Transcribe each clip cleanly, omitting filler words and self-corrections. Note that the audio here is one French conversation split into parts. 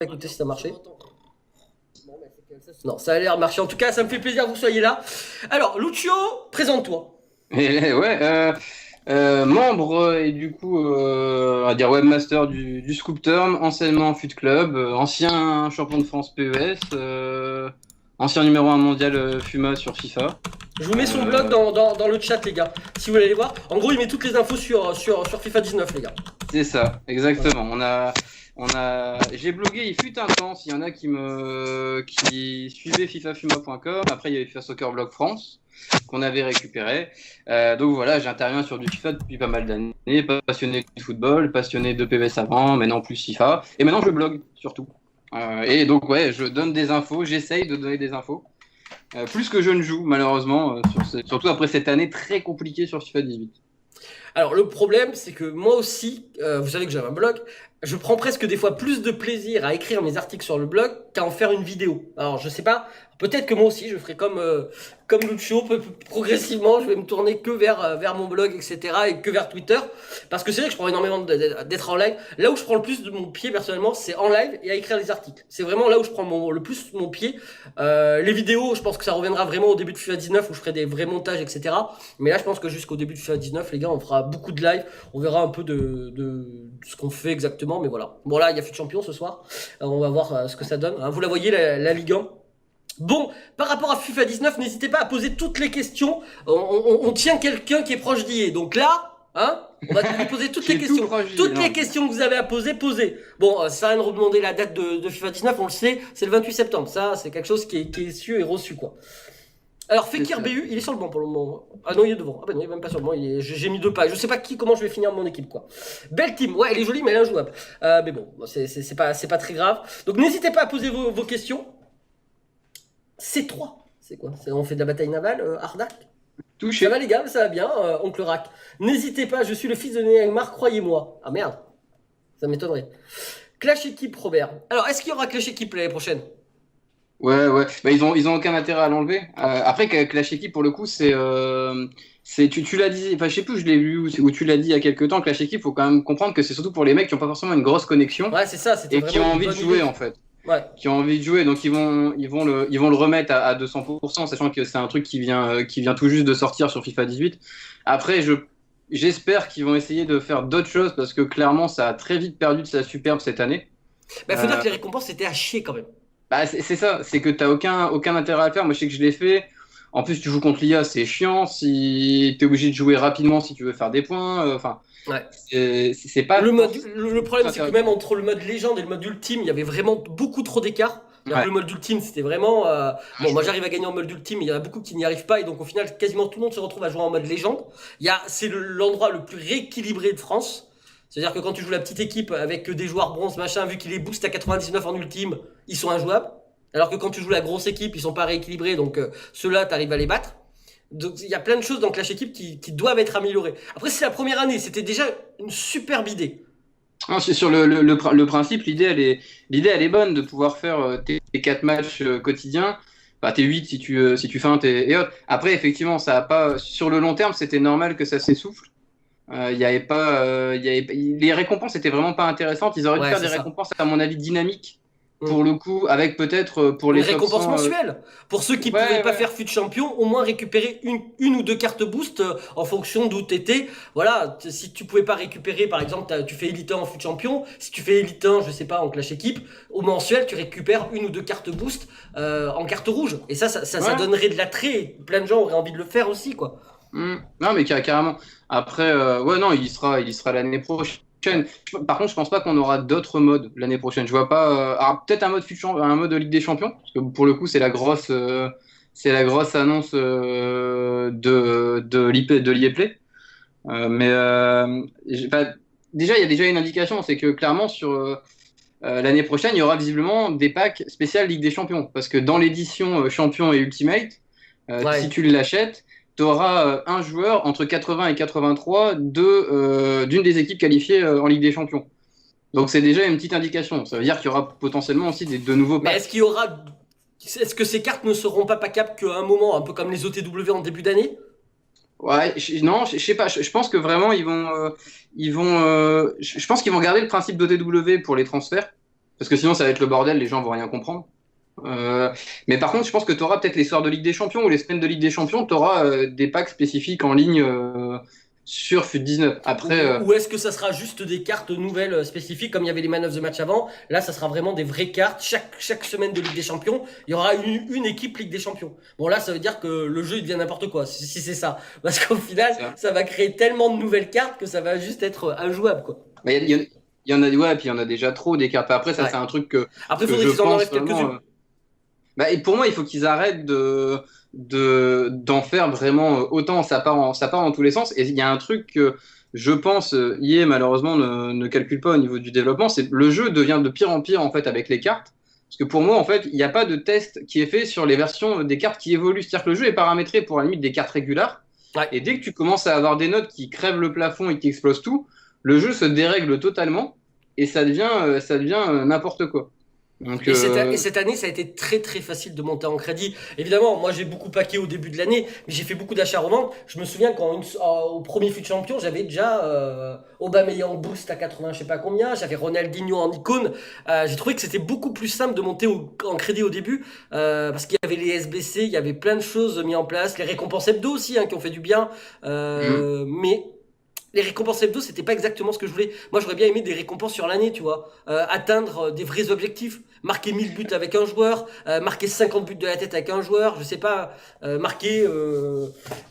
Écoutez si ça marchait. Non, ça a l'air marcher. En tout cas, ça me fait plaisir que vous soyez là. Alors, Lucio, présente-toi. Ouais, membre et du coup, on va dire webmaster du Scoop Term, anciennement Fut Club, ancien champion de France PES, ancien numéro 1 mondial FUMA sur FIFA. Je vous mets son blog dans le chat, les gars. Si vous voulez aller voir. En gros, il met toutes les infos sur FIFA 19, les gars. C'est ça, exactement. J'ai blogué, il fut un temps, s'il y en a qui suivaient fifafuma.com. Après, il y avait FIFA Soccer Blog France qu'on avait récupéré. Donc voilà, j'interviens sur du FIFA depuis pas mal d'années, passionné de football, passionné de PES avant, maintenant plus FIFA. Et maintenant, je blogue surtout. Et donc ouais, je donne des infos, j'essaye de donner des infos. Plus que je ne joue, malheureusement, surtout après cette année très compliquée sur FIFA 18. Alors, le problème, c'est que moi aussi, vous savez que j'ai un blog, je prends presque des fois plus de plaisir à écrire mes articles sur le blog qu'à en faire une vidéo. Alors, je sais pas, peut-être que moi aussi, je ferai comme Lucio, progressivement, je vais me tourner que vers mon blog, etc., et que vers Twitter, parce que c'est vrai que je prends énormément d'être en live. Là où je prends le plus de mon pied, personnellement, c'est en live et à écrire les articles. C'est vraiment là où je prends le plus mon pied. Les vidéos, je pense que ça reviendra vraiment au début de FIFA 19, où je ferai des vrais montages, etc. Mais là, je pense que jusqu'au début de FIFA 19, les gars, on fera beaucoup de live. On verra un peu de ce qu'on fait exactement. Mais voilà. Bon, là, il y a Fut Champion ce soir. On va voir ce que ça donne. Hein, vous la voyez, la Ligue 1. Bon, par rapport à FIFA 19, n'hésitez pas à poser toutes les questions. On tient quelqu'un qui est proche d'IA. Donc là, hein, on va lui poser toutes les questions. Toutes les questions que vous avez à poser, posez. Bon, ça sert à rien de redemander la date de FIFA 19, on le sait, c'est le 28 septembre. Ça, c'est quelque chose qui est su et reçu, quoi. Alors, Fekir BU, il est sur le banc pour le moment. Ah non, il est devant. Ah ben non, il est même pas sur le banc. J'ai mis deux pages. Je sais pas comment je vais finir mon équipe, quoi. Belle team. Ouais, elle est jolie, mais elle est injouable. Mais bon, c'est pas très grave. Donc, n'hésitez pas à poser vos questions. C3. C'est quoi? On fait de la bataille navale, Ardak? Touché. Ça va les gars, ça va bien, oncle Rack. N'hésitez pas, je suis le fils de Neymar, croyez-moi. Ah merde, ça m'étonnerait. Clash équipe, Robert. Alors, est-ce qu'il y aura Clash équipe l'année prochaine? Ouais, ouais. Bah, ils ont aucun intérêt à l'enlever. Après, Clash Équipe, pour le coup, tu l'as dit, enfin, je sais plus, je l'ai lu où tu l'as dit il y a quelques temps. Clash Équipe, faut quand même comprendre que c'est surtout pour les mecs qui ont pas forcément une grosse connexion Ouais, c'est ça, c'était et qui vraiment ont une envie de bonne jouer, idée. en fait. Ouais. Qui ont envie de jouer, donc ils vont le remettre à 200%, sachant que c'est un truc qui vient tout juste de sortir sur FIFA 18. Après, j'espère qu'ils vont essayer de faire d'autres choses parce que clairement, ça a très vite perdu de sa superbe cette année. Bah, faut dire Euh, que les récompenses c'était à chier quand même. Bah, c'est ça, c'est que t'as aucun intérêt à le faire. Moi, je sais que je l'ai fait. En plus, tu joues contre l'IA, c'est chiant. Si t'es obligé de jouer rapidement si tu veux faire des points, enfin, Ouais. c'est pas Le, mode, forcément le problème, c'est que même intéressant. entre le mode légende et le mode ultime, il y avait vraiment beaucoup trop d'écart. C'est-à-dire que Ouais. le mode ultime, c'était vraiment. Bon, moi j'arrive à gagner en mode ultime, mais il y en a beaucoup qui n'y arrivent pas, et donc au final, quasiment tout le monde se retrouve à jouer en mode légende. C'est l'endroit le plus rééquilibré de France. C'est-à-dire que quand tu joues la petite équipe avec des joueurs bronze, machin, vu qu'il est boost à 99 en ultime, ils sont injouables. Alors que quand tu joues la grosse équipe, ils sont pas rééquilibrés, donc ceux-là, tu arrives à les battre. Donc il y a plein de choses dans Clash Équipe qui doivent être améliorées. Après, c'est la première année, c'était déjà une superbe idée. Non, c'est sur le principe, l'idée, elle est bonne de pouvoir faire tes 4 matchs quotidiens. Enfin, tes 8 si tu feintes et autres. Après, effectivement, ça a pas, sur le long terme, c'était normal que ça s'essouffle. Il y avait pas, les récompenses étaient vraiment pas intéressantes. Ils auraient dû Ouais, faire c'est des ça. récompenses, à mon avis, dynamiques Mm. pour le coup, avec peut-être pour Une les top récompense 100. mensuelle. Pour ceux qui pouvaient Ouais, pas ouais. faire fut champion, au moins récupérer une ou deux cartes boost en fonction d'où t'étais. Voilà, si tu pouvais pas récupérer, par exemple, tu fais élite 1 en fut champion. Si tu fais élite 1, je sais pas, en clash équipe, au mensuel, tu récupères une ou deux cartes boost en carte rouge. Et ça Ouais. donnerait de l'attrait. Plein de gens auraient envie de le faire aussi, quoi. Non, mais carrément. Après, ouais, non, il y sera l'année prochaine. Par contre, je pense pas qu'on aura d'autres modes l'année prochaine. Je vois pas. Alors, peut-être un mode de Ligue des Champions, parce que pour le coup, c'est la grosse annonce de l'IA Play. Mais déjà, il y a déjà une indication, c'est que clairement sur l'année prochaine, il y aura visiblement des packs spéciales Ligue des Champions, parce que dans l'édition Champion et Ultimate, si Ouais. tu l'achètes, tu auras un joueur entre 80 et 83 d'une des équipes qualifiées en Ligue des Champions. Donc c'est déjà une petite indication. Ça veut dire qu'il y aura potentiellement aussi de nouveaux Mais est-ce packs. qu'il y aura. Est-ce que ces cartes ne seront pas packables qu'à un moment, un peu comme les OTW en début d'année? Ouais, non, je sais pas. Je pense que vraiment je pense qu'ils vont garder le principe d'OTW pour les transferts. parce que sinon ça va être le bordel, les gens vont rien comprendre. Mais par contre, je pense que tu auras peut-être les soirs de Ligue des Champions ou les semaines de Ligue des Champions, tu auras des packs spécifiques en ligne sur FUT19. Après, Ou est-ce que ça sera juste des cartes nouvelles spécifiques, comme il y avait les man of the match avant? Là, ça sera vraiment des vraies cartes. Chaque semaine de Ligue des Champions, il y aura une équipe Ligue des Champions. Bon, là, ça veut dire que le jeu il devient n'importe quoi, si c'est ça. Parce qu'au final, ça va créer tellement de nouvelles cartes que ça va juste être injouable, quoi. mais il y en a, ouais, puis il y en a déjà trop des cartes. Après, ça, Ouais. c'est un truc que, Après, il que faudrait je qu'ils en pense enlèvent vraiment. quelques-unes. Bah, et pour moi, il faut qu'ils arrêtent d'en faire vraiment autant. Ça part dans tous les sens. Et il y a un truc que je pense, EA malheureusement ne calcule pas au niveau du développement, c'est le jeu devient de pire en pire en fait avec les cartes. Parce que pour moi, en fait, il n'y a pas de test qui est fait sur les versions des cartes qui évoluent. C'est-à-dire que le jeu est paramétré pour à la limite des cartes régulières. Ouais. Et dès que tu commences à avoir des notes qui crèvent le plafond et qui explosent tout, le jeu se dérègle totalement et ça devient n'importe quoi. Donc, Et cette année, ça a été très très facile de monter en crédit. Évidemment, moi j'ai beaucoup paqué au début de l'année, mais j'ai fait beaucoup d'achats reventes. Je me souviens au premier FUT Champion, j'avais déjà Aubameyang Boost à 80, je sais pas combien. J'avais Ronaldinho en icône. J'ai trouvé que c'était beaucoup plus simple de monter en crédit au début parce qu'il y avait les SBC, il y avait plein de choses mises en place, les récompenses hebdo aussi qui ont fait du bien. Mais les récompenses hebdo, c'était pas exactement ce que je voulais. Moi, j'aurais bien aimé des récompenses sur l'année, tu vois. Atteindre des vrais objectifs. Marquer 1000 buts avec un joueur. Marquer 50 buts de la tête avec un joueur. Je sais pas. Marquer,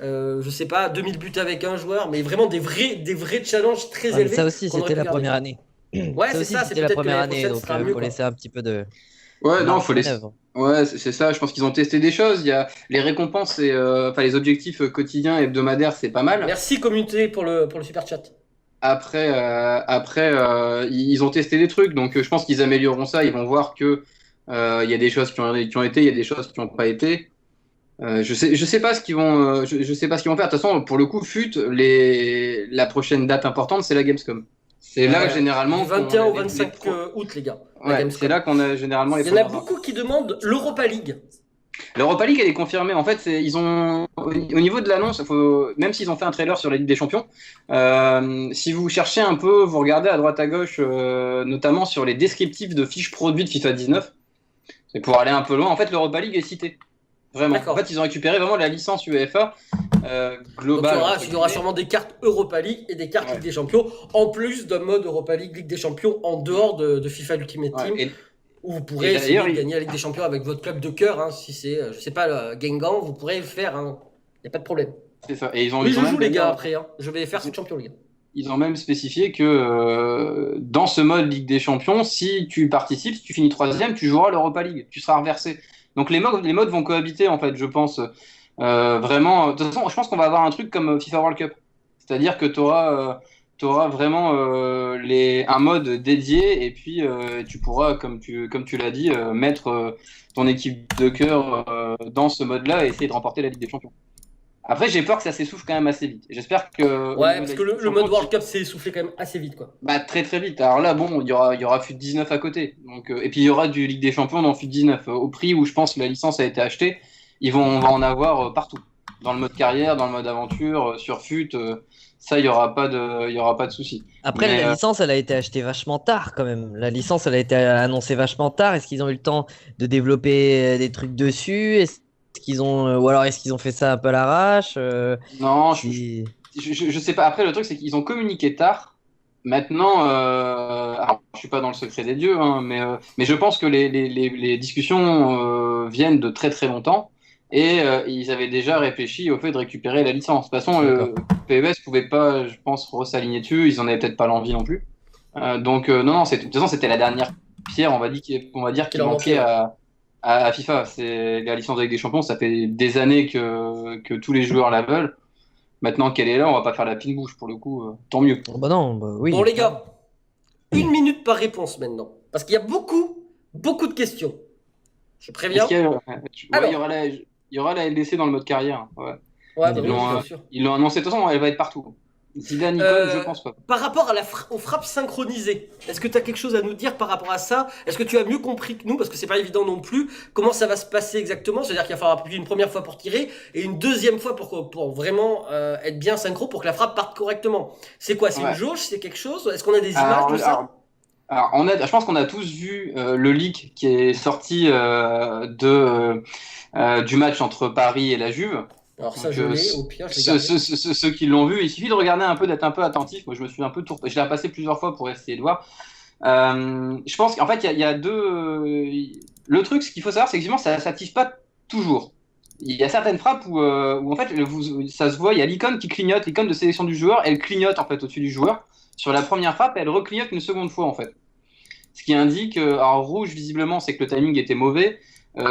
je sais pas, 2000 buts avec un joueur. Mais vraiment des vrais challenges très Ah, mais élevés. ça aussi, qu'on aurait c'était pu la garder. première année. Ouais, Ça c'est aussi, ça. C'est c'était la peut-être que première l'année année, prochaine donc sera il mieux, faut quoi. laisser un petit peu de ouais, non, marge faut de les. manœuvre. Ouais, c'est ça. Je pense qu'ils ont testé des choses. Il y a les récompenses et enfin les objectifs quotidiens, hebdomadaires, c'est pas mal. Merci, communauté, pour le super chat. Après, ils ont testé des trucs, donc je pense qu'ils amélioreront ça. Ils vont voir que il y a des choses qui ont été, il y a des choses qui n'ont pas été. Je sais pas ce qu'ils vont, je sais pas ce qu'ils vont faire. De toute façon, pour le coup, la prochaine date importante, c'est la Gamescom. C'est là généralement Du 21 qu'on a au 25 août, les gars. La Ouais, Gamescom. c'est là qu'on a généralement les Il y en a premières beaucoup qui demandent l'Europa League. L'Europa League, elle est confirmée. En fait, ils ont au niveau de l'annonce, même s'ils ont fait un trailer sur la Ligue des Champions, si vous cherchez un peu, vous regardez à droite à gauche, notamment sur les descriptifs de fiches produits de FIFA 19, c'est pour aller un peu loin. En fait, l'Europa League est citée. Vraiment. D'accord. En fait, ils ont récupéré vraiment la licence UEFA Donc globale. il y aura sûrement des cartes Europa League et des cartes Ligue des Champions, en plus d'un mode Europa League, Ligue des Champions, en dehors de FIFA Ultimate Ouais, Team, et où vous pourrez et essayer d'ailleurs, de gagner la Ligue des Champions avec votre club de cœur. Si c'est, je sais pas, le Guingamp, vous pourrez le faire. Il n'y a pas de problème. c'est ça. Et Mais ils je ont joue, même les gars, d'ailleurs- après. Je vais faire cette champion, les gars. Ils ont même spécifié que dans ce mode Ligue des Champions, si tu participes, si tu finis troisième, tu joueras l'Europa League. Tu seras reversé. Donc les modes vont cohabiter, en fait, je pense. Vraiment. De toute façon, je pense qu'on va avoir un truc comme FIFA World Cup. C'est-à-dire que tu auras, vraiment un mode dédié et puis tu pourras, comme tu l'as dit, mettre ton équipe de cœur dans ce mode-là et essayer de remporter la Ligue des Champions. Après, j'ai peur que ça s'essouffle quand même assez vite. J'espère que. Ouais, parce que le mode World Cup s'est essoufflé quand même assez vite, quoi. Bah, très très vite. Alors là, bon, il y aura FUT 19 à côté. Donc, et puis il y aura du Ligue des Champions dans FUT 19. Au prix où je pense que la licence a été achetée, on va en avoir partout. Dans le mode carrière, dans le mode aventure, sur FUT, ça, il y aura pas de souci. Après, Mais, la licence, elle a été achetée vachement tard quand même. La licence, elle a été annoncée vachement tard. Est-ce qu'ils ont eu le temps de développer des trucs dessus? Ou alors est-ce qu'ils ont fait ça un peu à l'arrache? Non, Si- je sais pas. Après, le truc, c'est qu'ils ont communiqué tard. Maintenant, alors, je suis pas dans le secret des dieux, hein, mais je pense que les discussions viennent de très très longtemps et ils avaient déjà réfléchi au fait de récupérer la licence. De toute façon, PES pouvait pas, je pense, s'aligner dessus. Ils en avaient peut-être pas l'envie non plus. Donc, non, de toute façon, c'était la dernière pierre, on va dire, qui leur manquait manquait, à FIFA. C'est la licence de Ligue des Champions. Ça fait des années que tous les joueurs la veulent. Maintenant qu'elle est là, on va pas faire la fine bouche pour le coup. Tant mieux. Oh, bah non, bah oui. Bon, les gars, 1 minute par réponse maintenant. Parce qu'il y a beaucoup de questions. Je préviens. Est-ce qu'il y a- ouais, Alors. il y aura la LDC dans le mode carrière. Ouais. Ouais, bah Ils oui, l'ont bien sûr. ils l'ont annoncé. De toute façon, elle va être partout. Zidane, Icon, je pense pas. Par rapport aux frappes synchronisées, est-ce que tu as quelque chose à nous dire par rapport à ça? Est-ce que tu as mieux compris que nous, parce que c'est pas évident non plus, comment ça va se passer exactement? C'est-à-dire qu'il va falloir appuyer une première fois pour tirer et une deuxième fois pour vraiment être bien synchro pour que la frappe parte correctement. C'est quoi? C'est Ouais. une jauge? C'est quelque chose? Est-ce qu'on a des images Alors, de ça? Alors, je pense qu'on a tous vu le leak qui est sorti du match entre Paris et la Juve. Alors ça, Donc, je l'ai, au pire, je l'ai gardé. ceux qui l'ont vu, il suffit de regarder un peu, d'être un peu attentif. Moi, je me suis un peu je l'ai repassé plusieurs fois pour essayer de voir. Je pense qu'en fait, il y a le truc, ce qu'il faut savoir, c'est que ça s'active pas toujours. Il y a certaines frappes où en fait, ça se voit, il y a l'icône qui clignote, l'icône de sélection du joueur, elle clignote en fait au-dessus du joueur. Sur la première frappe, elle reclignote une seconde fois en fait. Ce qui indique, alors rouge visiblement, c'est que le timing était mauvais,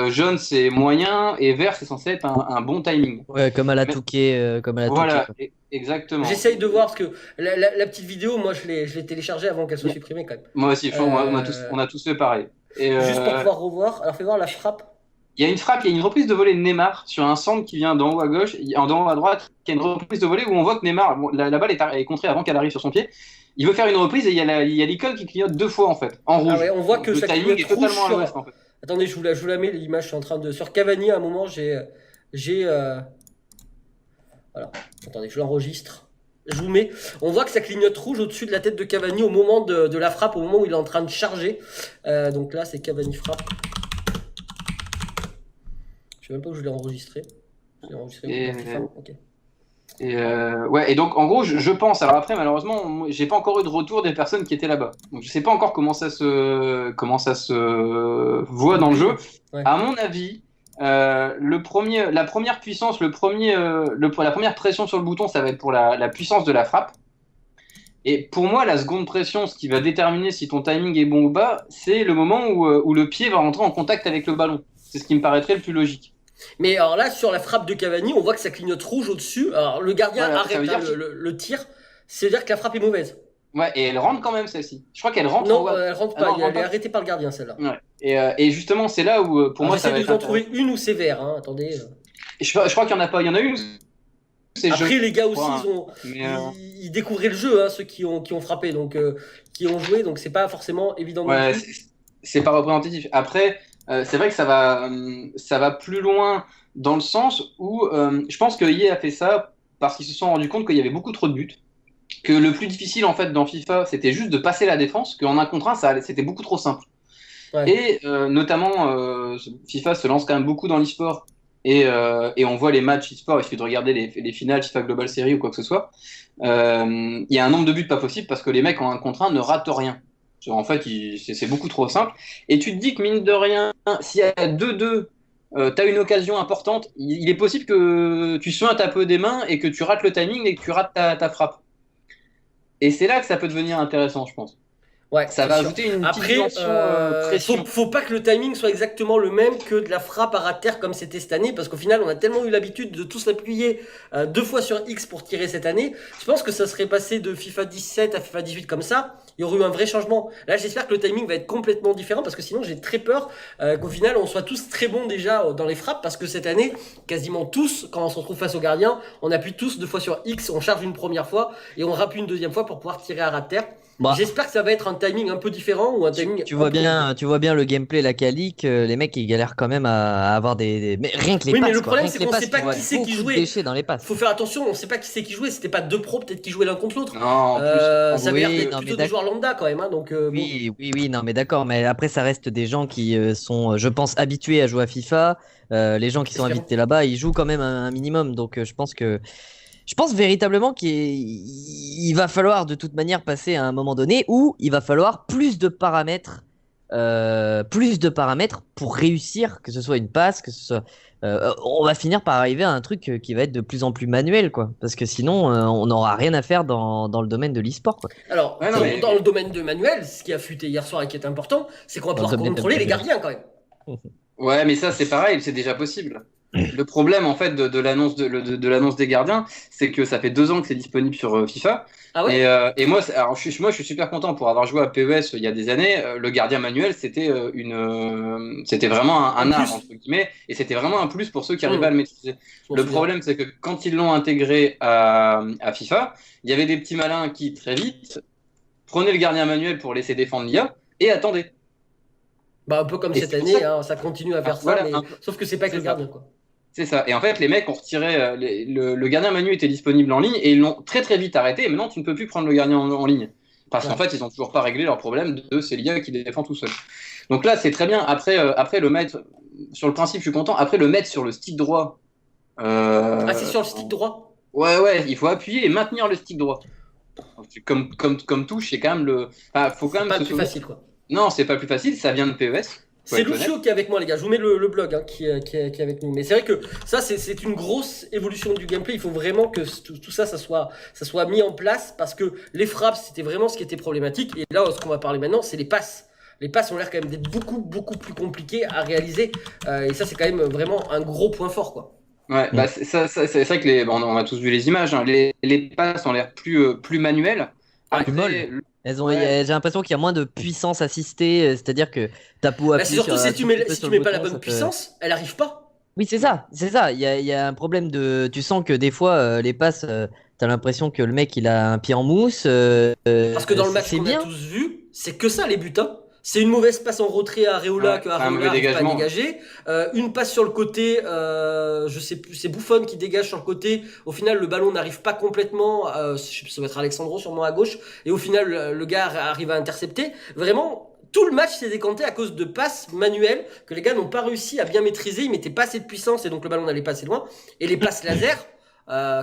jaune c'est moyen, et vert c'est censé être un bon timing. Ouais, comme à la Mais- Touquet, comme à la Voilà, Touquet, quoi. exactement. J'essaye de voir, parce que la petite vidéo, moi, je l'ai téléchargée avant qu'elle soit supprimée, quand même. Moi aussi, on a tous fait pareil. Et, Juste pour pouvoir revoir. Alors, fais voir la frappe. il y a une frappe, il y a une reprise de volée de Neymar sur un centre qui vient d'en haut à gauche, d'en haut à droite, qui a une reprise de volée où on voit que Neymar, bon, la balle est contrée avant qu'elle arrive sur son pied. Il veut faire une reprise et il y a l'icône qui clignote 2 fois en fait, en rouge. Ah ouais, on voit que le ça timing clignote est totalement rouge à l'ouest en fait. Attendez, je vous la mets, l'image, je suis en train de... Sur Cavani, à un moment, Voilà. Attendez, je l'enregistre. Je vous mets... On voit que ça clignote rouge au-dessus de la tête de Cavani au moment de la frappe, au moment où il est en train de charger. Donc là, c'est Cavani frappe. Je sais même pas où je l'ai enregistré. Je l'ai enregistré. Ok. Et donc en gros je pense, alors après malheureusement moi, j'ai pas encore eu de retour des personnes qui étaient là-bas, donc je sais pas encore comment ça se voit dans le jeu. Ouais. À mon avis, la première puissance, la première pression sur le bouton, ça va être pour la puissance de la frappe. Et pour moi, la seconde pression, ce qui va déterminer si ton timing est bon ou pas, c'est le moment où le pied va rentrer en contact avec le ballon. C'est ce qui me paraîtrait le plus logique. Mais alors là, sur la frappe de Cavani, on voit que ça clignote rouge au-dessus. Alors le gardien Voilà, ça arrête veut dire le tir. C'est-à-dire que la frappe est mauvaise. Ouais, et elle rentre quand même celle-ci. Je crois qu'elle rentre Non, en haut. elle rentre Ah pas. non, Elle est arrêtée par le gardien, celle-là. Ouais. Et justement, c'est là où, pour moi, ça va j'essaie de être vous en intéressant. trouver une où c'est vert. Hein. Attendez. Je crois qu'il y en a pas. Il y en a une. C'est Après, jeu. les gars aussi, Mais, ils découvraient le jeu, hein, ceux qui ont frappé, donc qui ont joué. Donc c'est pas forcément évident non ouais, plus. c'est pas représentatif. Après, c'est vrai que ça va plus loin dans le sens où je pense que EA a fait ça parce qu'ils se sont rendus compte qu'il y avait beaucoup trop de buts. Que le plus difficile en fait dans FIFA, c'était juste de passer la défense, qu'en 1 contre 1, c'était beaucoup trop simple. Ouais. Et notamment, FIFA se lance quand même beaucoup dans l'e-sport. Et on voit les matchs e-sport, il suffit de regarder les finales FIFA Global Series ou quoi que ce soit. Il y a un nombre de buts pas possible parce que les mecs en 1 contre 1 ne ratent rien. En fait, c'est beaucoup trop simple. Et tu te dis que mine de rien, s'il y a 2-2, t'as une occasion importante, il est possible que tu sois un peu des mains et que tu rates le timing et que tu rates ta frappe. Et c'est là que ça peut devenir intéressant, je pense. Ouais, Ça c'est va sûr. ajouter une petite Après, dimension pression. faut pas que le timing soit exactement le même que de la frappe à ras de terre comme c'était cette année, parce qu'au final, on a tellement eu l'habitude de tous l'appuyer 2 fois sur X pour tirer cette année. Je pense que ça serait passé de FIFA 17 à FIFA 18 comme ça. Il y aurait eu un vrai changement. Là, j'espère que le timing va être complètement différent, parce que sinon, j'ai très peur qu'au final, on soit tous très bons déjà dans les frappes, parce que cette année, quasiment tous, quand on se retrouve face au gardien, on appuie tous 2 fois sur X, on charge une première fois et on rappuie une deuxième fois pour pouvoir tirer à ras de terre. Bah, J'espère que ça va être un timing un peu différent ou un timing. tu vois bien le gameplay, la quali, que les mecs ils galèrent quand même à avoir Mais rien que les Oui, passes. mais le quoi. problème, Rien c'est que les qu'on passes, sait pas tu vois qui c'est qui beaucoup de jouait. déchets dans les passes. Faut faire attention, on sait pas qui c'est qui jouait. C'était pas 2 pros, peut-être qui jouaient l'un contre l'autre. Non, en plus, Ça avait l'air oui, d'être non, plutôt mais des joueurs lambda quand même. Hein, donc, bon. Oui, non, mais d'accord. Mais après, ça reste des gens qui sont, je pense, habitués à jouer à FIFA. Les gens qui sont Espérons. invités là-bas, ils jouent quand même un minimum. Donc, je pense véritablement qu'il va falloir de toute manière passer à un moment donné où il va falloir plus de paramètres pour réussir, que ce soit une passe, que ce soit. On va finir par arriver à un truc qui va être de plus en plus manuel, quoi. Parce que sinon, on n'aura rien à faire dans le domaine de l'e-sport, quoi. Alors, Ouais, non, mais- dans le domaine de Manuel, ce qui a fuité hier soir et qui est important, c'est qu'on va Dans pouvoir le domaine contrôler de les Manuel. gardiens quand même. Ouais, mais ça, c'est pareil, c'est déjà possible. Le problème, en fait, de l'annonce de l'annonce des gardiens, c'est que ça fait 2 ans que c'est disponible sur FIFA. Ah ouais? Et moi, alors, je suis super content pour avoir joué à PES il y a des années. Le gardien manuel, c'était vraiment un Un art, plus. entre guillemets, et c'était vraiment un plus pour ceux qui Mmh. arrivaient à le maîtriser. Je m'en Le souviens. problème, c'est que quand ils l'ont intégré à FIFA, il y avait des petits malins qui, très vite, prenaient le gardien manuel pour laisser défendre l'IA et attendaient. Bah, un peu comme Et cette c'est pour année, ça hein, ça continue à faire ça, voilà, mais un sauf que c'est pas avec c'est le ça. gardien quoi. C'est ça. Et en fait, les mecs ont retiré. Le gardien manuel était disponible en ligne et ils l'ont très très vite arrêté. Et maintenant, tu ne peux plus prendre le gardien en ligne. Parce qu'en fait, ils n'ont toujours pas réglé leur problème de c'est l'IA qui défend tout seul. Donc là, c'est très bien. Après le mettre, sur le principe, je suis content. Après, le mettre sur le stick droit. Ah, c'est sur le stick droit? Ouais, il faut appuyer et maintenir le stick droit. Comme touche, c'est quand même le. Enfin, faut quand C'est même pas se le plus souvenir. facile, quoi. Non, c'est pas plus facile, ça vient de PES. Faut C'est être honnête. Lucio qui est avec moi, les gars. Je vous mets le blog qui est avec nous. Mais c'est vrai que ça, c'est une grosse évolution du gameplay. Il faut vraiment que tout ça, ça soit mis en place parce que les frappes, c'était vraiment ce qui était problématique. Et là, ce qu'on va parler maintenant, c'est les passes. Les passes ont l'air quand même d'être beaucoup plus compliquées à réaliser. Et ça, c'est quand même vraiment un gros point fort, quoi. Ouais, bah c'est vrai que on a tous vu les images, hein. Les passes ont l'air plus manuelles. Ouais. Plus Après, molles. J'ai l'impression qu'il y a moins de puissance assistée, c'est-à-dire que t'as beau Bah, appuyer c'est surtout sur, si tu mets, un petit peu si sur tu le mets pas la bouton, bonne ça te- puissance, elle arrive pas. Oui, c'est ça. Il y a un problème de. Tu sens que des fois, les passes, t'as l'impression que le mec il a un pied en mousse. Parce que dans le match C'est qu'on a bien. tous vu, c'est que ça les buts, hein. C'est une mauvaise passe en retrait à Areola Ouais, que un Areola mauvais n'arrive pas à dégagement. dégager. Une passe sur le côté, je sais plus, c'est Buffon qui dégage sur le côté. Au final, le ballon n'arrive pas complètement. Ça va être Alexandro sûrement à gauche. Et au final, le gars arrive à intercepter. Vraiment, tout le match s'est décanté à cause de passes manuelles que les gars n'ont pas réussi à bien maîtriser. Ils mettaient pas assez de puissance et donc le ballon n'allait pas assez loin. Et les passes laser,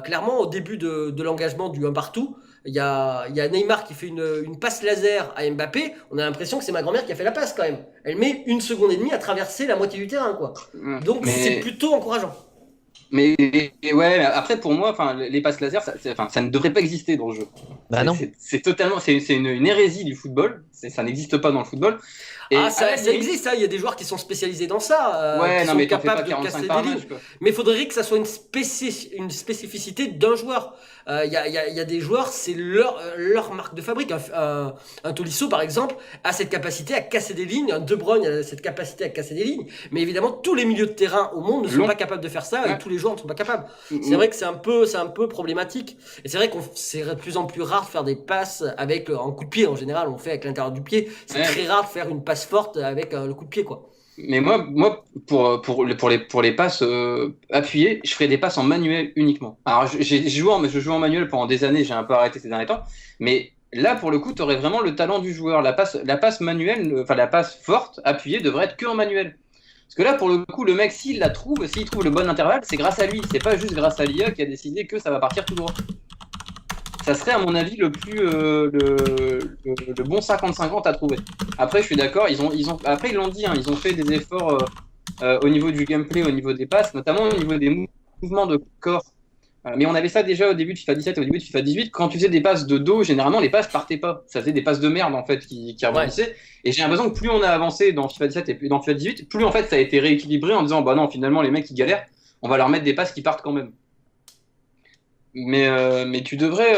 clairement, au début de l'engagement du 1 partout, il y a Neymar qui fait une passe laser à Mbappé. On a l'impression que c'est ma grand-mère qui a fait la passe quand même. Elle met 1 seconde et demie à traverser la moitié du terrain, quoi. Donc c'est plutôt encourageant. Mais ouais, après pour moi, enfin, les passes laser, ça ne devrait pas exister dans le jeu. Bah non. C'est totalement, c'est une hérésie du football. Ça n'existe pas dans le football. Et Ah, à ça la limite- existe, hein. Il y a des joueurs qui sont spécialisés dans ça, Ouais, qui non, sont mais t'en fais pas capables de 45 casser par des match, lignes. quoi. Mais il faudrait que ça soit une spécificité d'un joueur. Il y a des joueurs, c'est leur marque de fabrique. Un Tolisso, par exemple, a cette capacité à casser des lignes. Un De Bruyne a cette capacité à casser des lignes. Mais évidemment, tous les milieux de terrain au monde ne sont Long. pas capables de faire ça Ouais. et tous les joueurs ne sont pas capables. C'est vrai que c'est un peu problématique. Et c'est vrai qu'on c'est de plus en plus rare de faire des passes avec un coup de pied. En général, on fait avec l'intérieur du pied. C'est Ouais. très rare de faire une passe forte avec le coup de pied, quoi. Mais moi pour les passes appuyées, je ferais des passes en manuel uniquement. Alors, je joue en manuel pendant des années, j'ai un peu arrêté ces derniers temps. Mais là, pour le coup, tu aurais vraiment le talent du joueur. La passe manuelle, enfin la passe forte, appuyée, devrait être que en manuel. Parce que là, pour le coup, le mec, s'il trouve le bon intervalle, c'est grâce à lui. C'est pas juste grâce à l'IA qui a décidé que ça va partir tout droit. Ça serait, à mon avis, le bon 50-50 à trouver. Après, je suis d'accord, après, ils l'ont dit, hein, ils ont fait des efforts au niveau du gameplay, au niveau des passes, notamment au niveau des mouvements de corps. Mais on avait ça déjà au début de FIFA 17 et au début de FIFA 18. Quand tu faisais des passes de dos, généralement, les passes partaient pas. Ça faisait des passes de merde, en fait, qui rebondissaient. Et j'ai l'impression que plus on a avancé dans FIFA 17 et plus dans FIFA 18, plus, en fait, ça a été rééquilibré en disant, bah non, finalement, les mecs, ils galèrent, on va leur mettre des passes qui partent quand même. Mais tu devrais,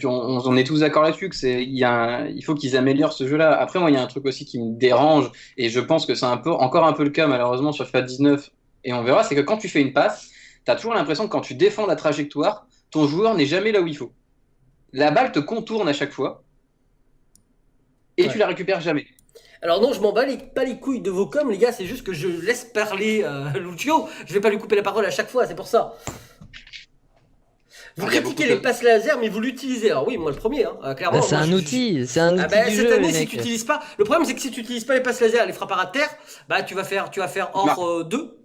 on est tous d'accord là-dessus que il faut qu'ils améliorent ce jeu-là. Après, moi, il y a un truc aussi qui me dérange, et je pense que c'est encore un peu le cas malheureusement sur FIFA 19, et on verra, c'est que quand tu fais une passe, t'as toujours l'impression que quand tu défends la trajectoire, ton joueur n'est jamais là où il faut. La balle te contourne à chaque fois, et tu la récupères jamais. Alors non, je m'en bats pas les couilles de vos coms, les gars, c'est juste que je laisse parler Lucio. Je vais pas lui couper la parole à chaque fois, c'est pour ça. Vous critiquez les passes laser, mais vous l'utilisez. Alors oui, moi le premier, hein, clairement. Bah, c'est un outil du Cette jeu, année, les si mecs. tu utilises pas, le problème c'est que si tu utilises pas les passes laser, les frappes à terre, bah tu vas faire hors 2.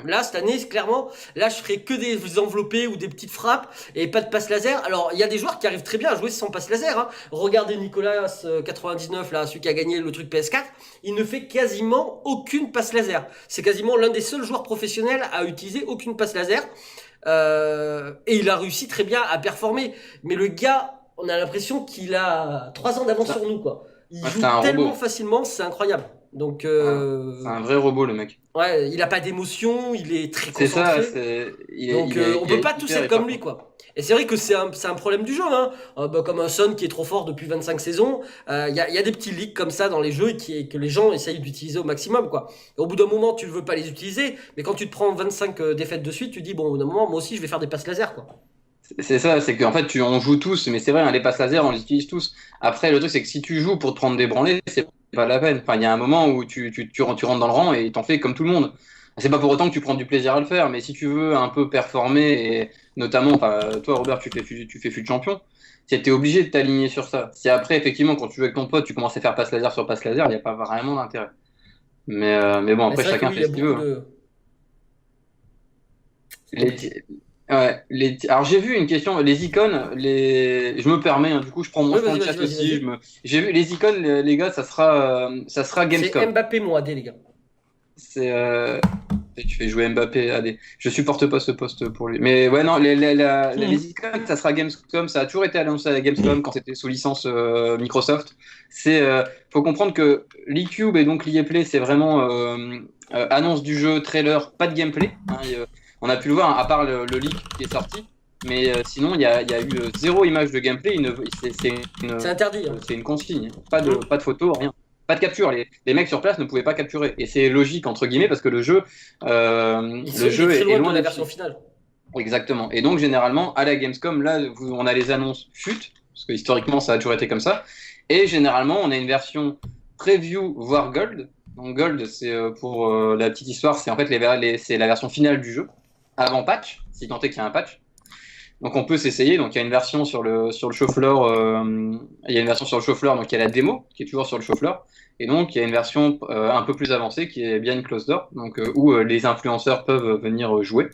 Là, cette année, clairement, là, je ferai que des enveloppés ou des petites frappes et pas de passe laser. Alors, il y a des joueurs qui arrivent très bien à jouer sans passe laser, hein. Regardez Nicolas 99, là, celui qui a gagné le truc PS4, il ne fait quasiment aucune passe laser. C'est quasiment l'un des seuls joueurs professionnels à utiliser aucune passe laser. Et il a réussi très bien à performer. Mais le gars, on a l'impression qu'il a 3 ans d'avance sur nous, quoi. Il joue tellement facilement, c'est incroyable. Donc, c'est un vrai robot, le mec. Ouais, il a pas d'émotion, il est très concentré. C'est ça, donc on peut pas tous être comme lui, quoi. Et c'est vrai que c'est un problème du jeu, hein. Comme un Son qui est trop fort depuis 25 saisons. Il y a des petits leaks comme ça dans les jeux que les gens essayent d'utiliser au maximum, quoi. Et au bout d'un moment, tu ne veux pas les utiliser, mais quand tu te prends 25 défaites de suite, tu dis, bon, au bout d'un moment, moi aussi, je vais faire des passes laser, quoi. C'est ça, c'est qu'en fait, on joue tous, mais c'est vrai, hein, les passes laser, on les utilise tous. Après, le truc, c'est que si tu joues pour te prendre des branlées, c'est pas la peine. Enfin, il y a un moment où tu rentres dans le rang et t'en fais comme tout le monde. C'est pas pour autant que tu prends du plaisir à le faire, mais si tu veux un peu performer, et notamment, enfin, toi, Robert, tu fais fut champion. t'es obligé de t'aligner sur ça. Si après, effectivement, quand tu joues avec ton pote, tu commences à faire passe laser sur passe laser, il n'y a pas vraiment d'intérêt. Mais bon, après, c'est vrai que chacun oui, il fait y a ce qu'il veut. beaucoup de. C'est Les compliqué. ti- ouais, alors j'ai vu une question, les icônes, je me permets, hein, du coup je prends Oui, je prends vas-y, le vas-y, chat vas-y, aussi, vas-y. j'ai vu les icônes, les gars, ça sera C'est Gamescom. Mbappé moi, les gars. C'est tu fais jouer Mbappé, allez, je supporte pas ce poste pour lui. Mais ouais, non, les icônes, ça sera Gamescom, ça a toujours été annoncé à la Gamescom quand c'était sous licence Microsoft. Faut comprendre que l'eCube et donc l'EA c'est vraiment annonce du jeu, trailer, pas de gameplay. Hein, on a pu le voir, hein, à part le leak qui est sorti. Mais sinon, il y a eu zéro image de gameplay. C'est interdit. Hein. C'est une consigne. Pas de photo, rien. Pas de capture. Les mecs sur place ne pouvaient pas capturer. Et c'est logique, entre guillemets, parce que le jeu Il est très loin de la version finale. Exactement. Et donc, généralement, à la Gamescom, là, on a les annonces FUT, parce que historiquement, ça a toujours été comme ça. Et généralement, on a une version preview, voire gold. Donc, gold, c'est pour la petite histoire, c'est en fait c'est la version finale du jeu, avant patch, si tant est qu'il y a un patch. Donc, on peut s'essayer. Donc, il y a une version sur le show floor, il y a une version sur le show floor, donc il y a la démo qui est toujours sur le show floor. Et donc, il y a une version un peu plus avancée qui est behind closed door, donc où les influenceurs peuvent venir jouer.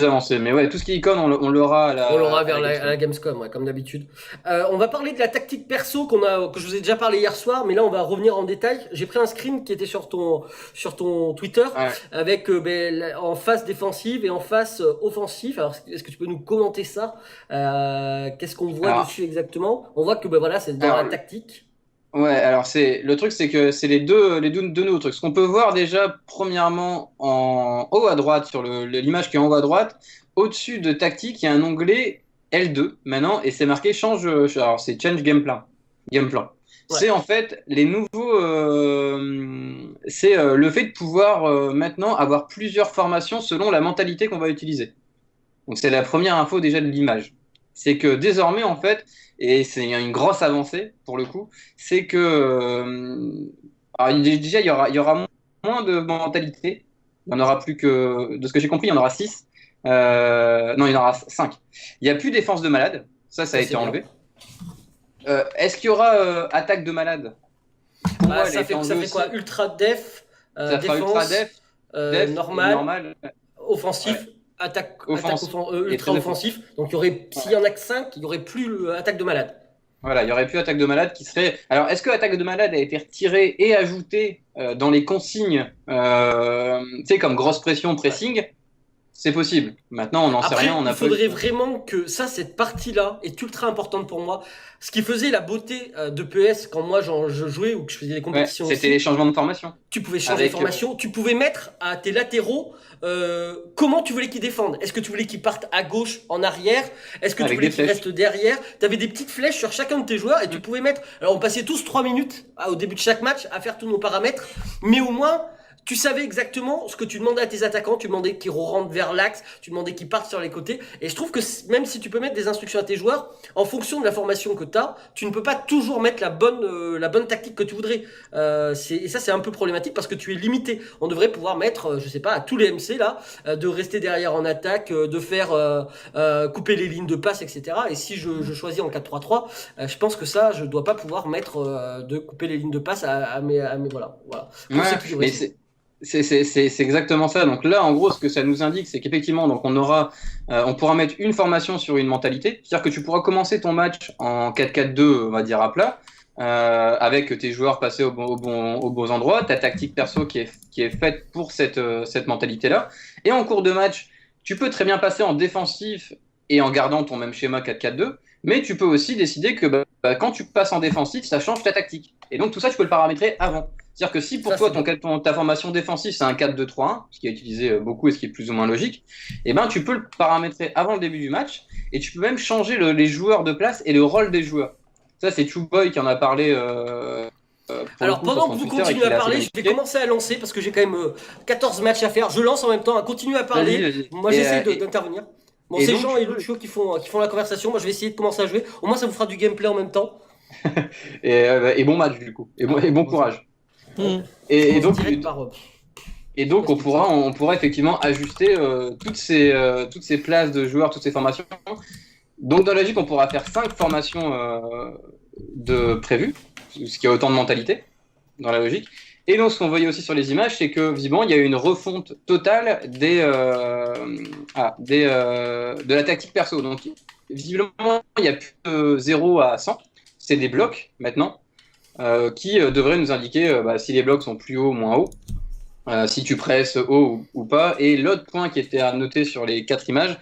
Avancé. Mais ouais, tout ce qui est icône, on l'aura On l'aura à à la Gamescom, ouais, comme d'habitude. On va parler de la tactique perso que je vous ai déjà parlé hier soir, mais là on va revenir en détail. J'ai pris un screen qui était sur ton Twitter, Ouais. avec en face défensive et en face offensive. Alors est-ce que tu peux nous commenter ça? Qu'est-ce qu'on voit dessus exactement? On voit que voilà, c'est dans la tactique. Ouais, alors le truc, c'est que c'est les deux nouveaux trucs. Ce qu'on peut voir déjà, premièrement, en haut à droite, sur l'image qui est en haut à droite, au-dessus de tactique, il y a un onglet L2 maintenant, et c'est marqué alors c'est Change Game Plan. Game Plan. Ouais. C'est en fait les nouveaux. C'est le fait de pouvoir maintenant avoir plusieurs formations selon la mentalité qu'on va utiliser. Donc c'est la première info déjà de l'image. C'est que désormais, en fait, et c'est une grosse avancée pour le coup, c'est que alors, déjà il y aura moins de mentalité. Il n'y en aura plus que, de ce que j'ai compris, il y en aura 6. Non, il y en aura 5. Il n'y a plus défense de malade. Ça a été enlevé. Est-ce qu'il y aura attaque de malade? Pour moi, ça fait quoi? Ultra def, ça défense, ultra def, normal, offensif. Ouais. Attaque ultra offensif. Donc, s'il y en a que 5, il n'y aurait plus attaque de malade. Voilà, il n'y aurait plus attaque de malade qui serait. Alors, est-ce que attaque de malade a été retirée et ajoutée dans les consignes, tu sais, comme grosse pression, pressing? C'est possible. Maintenant, on n'en sait rien. Il faudrait vraiment que cette partie-là est ultra importante pour moi. Ce qui faisait la beauté de PS quand moi je jouais ou que je faisais des compétitions. C'était les changements de formation. Tu pouvais changer de formation. Tu pouvais mettre à tes latéraux comment tu voulais qu'ils défendent. Est-ce que tu voulais qu'ils partent à gauche, en arrière? Est-ce que tu voulais qu'ils restent derrière? Tu avais des petites flèches sur chacun de tes joueurs et tu pouvais mettre. Alors, on passait tous 3 minutes au début de chaque match à faire tous nos paramètres, mais au moins. Tu savais exactement ce que tu demandais à tes attaquants, tu demandais qu'ils rentrent vers l'axe, tu demandais qu'ils partent sur les côtés. Et je trouve que même si tu peux mettre des instructions à tes joueurs, en fonction de la formation que tu as, tu ne peux pas toujours mettre la bonne tactique que tu voudrais. Et ça, c'est un peu problématique parce que tu es limité. On devrait pouvoir mettre, je sais pas, à tous les MC là, de rester derrière en attaque, de faire couper les lignes de passe, etc. Et si je choisis en 4-3-3, je pense que ça, je dois pas pouvoir mettre de couper les lignes de passe à mes voilà. Ouais, c'est exactement ça. Donc là, en gros, ce que ça nous indique, c'est qu'effectivement, donc on pourra mettre une formation sur une mentalité. C'est-à-dire que tu pourras commencer ton match en 4-4-2, on va dire à plat, avec tes joueurs passés aux bons endroits, ta tactique perso qui est faite pour cette mentalité-là. Et en cours de match, tu peux très bien passer en défensif et en gardant ton même schéma 4-4-2. Mais tu peux aussi décider que quand tu passes en défensif, ça change ta tactique. Et donc tout ça, tu peux le paramétrer avant. C'est-à-dire que si pour toi, ta formation défensive, c'est un 4-2-3-1, ce qui est utilisé beaucoup et ce qui est plus ou moins logique, eh ben, tu peux le paramétrer avant le début du match et tu peux même changer les joueurs de place et le rôle des joueurs. Ça, c'est Chewboy qui en a parlé. Alors, pendant que vous continuez à parler, je vais commencer à lancer parce que j'ai quand même 14 matchs à faire. Je lance en même temps, continue à parler. Vas-y. Moi, j'essaie d'intervenir. Bon, c'est Jean et Lucio qui font la conversation. Moi, je vais essayer de commencer à jouer. Au moins, ça vous fera du gameplay en même temps. et bon match, du coup. Et bon courage. Et donc on pourra effectivement ajuster toutes ces places de joueurs, toutes ces formations Donc, dans la logique, on pourra faire 5 formations de prévues, ce qui a autant de mentalité, dans la logique. Et donc, ce qu'on voyait aussi sur les images, c'est que, visiblement, il y a eu une refonte totale de la tactique perso. Donc, visiblement, il n'y a plus de 0 à 100. C'est des blocs, maintenant, qui devraient nous indiquer si les blocs sont plus hauts ou moins hauts, si tu presses haut ou pas. Et l'autre point qui était à noter sur les 4 images,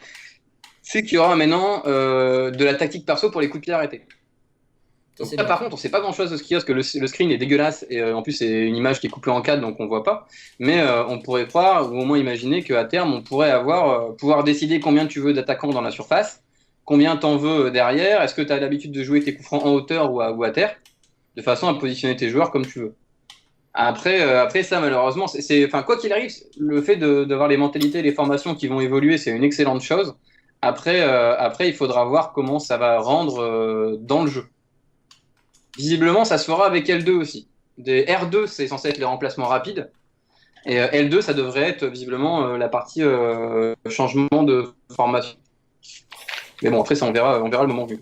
c'est qu'il y aura maintenant de la tactique perso pour les coups de pied arrêtés. Donc là, par contre, on sait pas grand chose de ce qu'il y a, parce que le screen est dégueulasse, et en plus, c'est une image qui est couplée en 4, donc on voit pas. Mais on pourrait croire, ou au moins imaginer, qu'à terme, on pourrait pouvoir décider combien tu veux d'attaquants dans la surface, combien t'en veux derrière, est-ce que tu as l'habitude de jouer tes coups francs en hauteur ou à terre, de façon à positionner tes joueurs comme tu veux. Après ça, malheureusement, quoi qu'il arrive, le fait d'avoir les mentalités et les formations qui vont évoluer, c'est une excellente chose. Après, il faudra voir comment ça va rendre dans le jeu. Visiblement, ça se fera avec L2 aussi. Des R2, c'est censé être les remplacements rapides. Et L2, ça devrait être visiblement la partie changement de formation. Mais bon, après, ça, on verra le moment venu.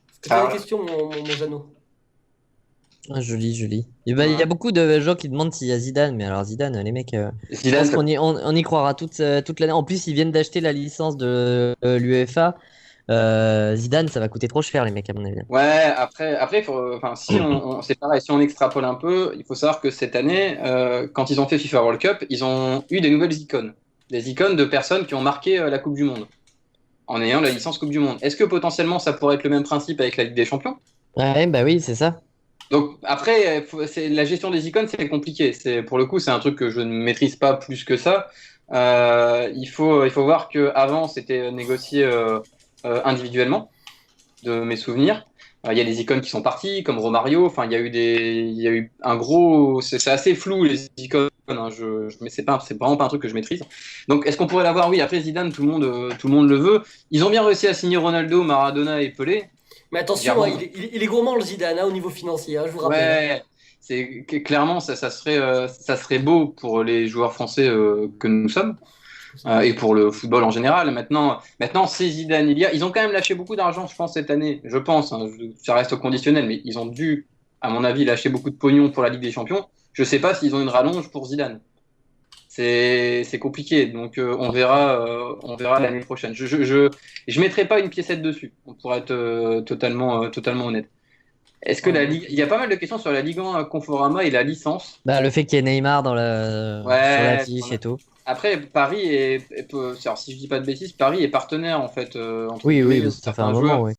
Est-ce que tu as des questions, mon Jeannot? Ah, joli. Et il y a beaucoup de gens qui demandent s'il y a Zidane, mais alors Zidane, les mecs, Zidane, je pense on y croira toute l'année. En plus, ils viennent d'acheter la licence de l'UEFA. Zidane, ça va coûter trop cher, les mecs, à mon avis. Ouais, après c'est pareil, si on extrapole un peu, il faut savoir que cette année, quand ils ont fait FIFA World Cup, ils ont eu des nouvelles icônes. Des icônes de personnes qui ont marqué la Coupe du Monde, en ayant la licence Coupe du Monde. Est-ce que potentiellement ça pourrait être le même principe avec la Ligue des Champions? Ouais, bah oui, c'est ça. Donc après, la gestion des icônes, c'est compliqué. Pour le coup, c'est un truc que je ne maîtrise pas plus que ça. Il faut voir que avant, c'était négocié individuellement, de mes souvenirs. Il y a des icônes qui sont parties, comme Romario. Enfin, il y a eu un gros. C'est assez flou les icônes. Hein, mais c'est vraiment pas un truc que je maîtrise. Donc, est-ce qu'on pourrait l'avoir? Oui. Après Zidane, tout le monde le veut. Ils ont bien réussi à signer Ronaldo, Maradona et Pelé. Mais attention, il est gourmand le Zidane au niveau financier, je vous rappelle. Ouais, clairement ça serait beau pour les joueurs français que nous sommes et pour le football en général. Maintenant c'est Zidane, ils ont quand même lâché beaucoup d'argent, je pense cette année. Je pense, hein, ça reste au conditionnel, mais ils ont dû, à mon avis, lâcher beaucoup de pognon pour la Ligue des Champions. Je sais pas s'ils ont une rallonge pour Zidane. C'est compliqué, donc on verra l'année prochaine. Je mettrai pas une piécette dessus, on pourrait être totalement honnête. Est-ce que il y a pas mal de questions sur la Ligue 1 Conforama et la licence. Bah, le fait qu'il y ait Neymar sur l'affiche et tout. Après, Paris alors si je dis pas de bêtises, Paris est partenaire en fait. Oui, ça fait un moment, oui.